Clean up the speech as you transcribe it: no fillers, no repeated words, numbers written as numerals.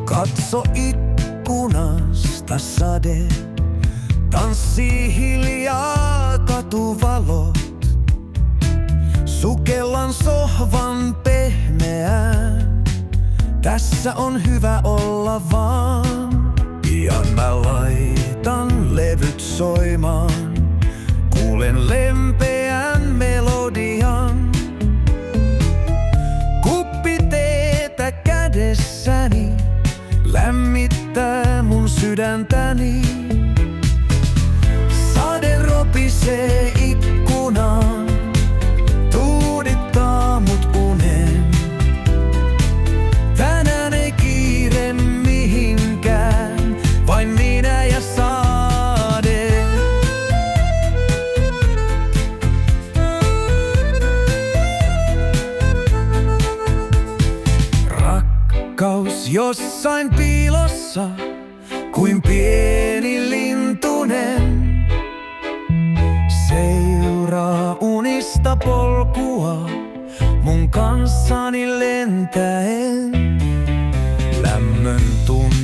Katso ikkunasta sade, tanssii hiljaa katuvalot. Sukellan sohvan pehmeään, tässä on hyvä olla vaan. Pian mä laitan levyt soimaan, kuulen lempeän melodian. Kuppi teetä kädessäni lämmittää mun sydäntäni. Sade ropisee ikkunaan, tuudittaa mut uneen. Tänään ei kiire mihinkään, vain minä ja sade. Rakkaus jossain piilossa, kuin pieni lintunen. Seuraa unista polkua, mun kanssani lentäen. Lämmön tunne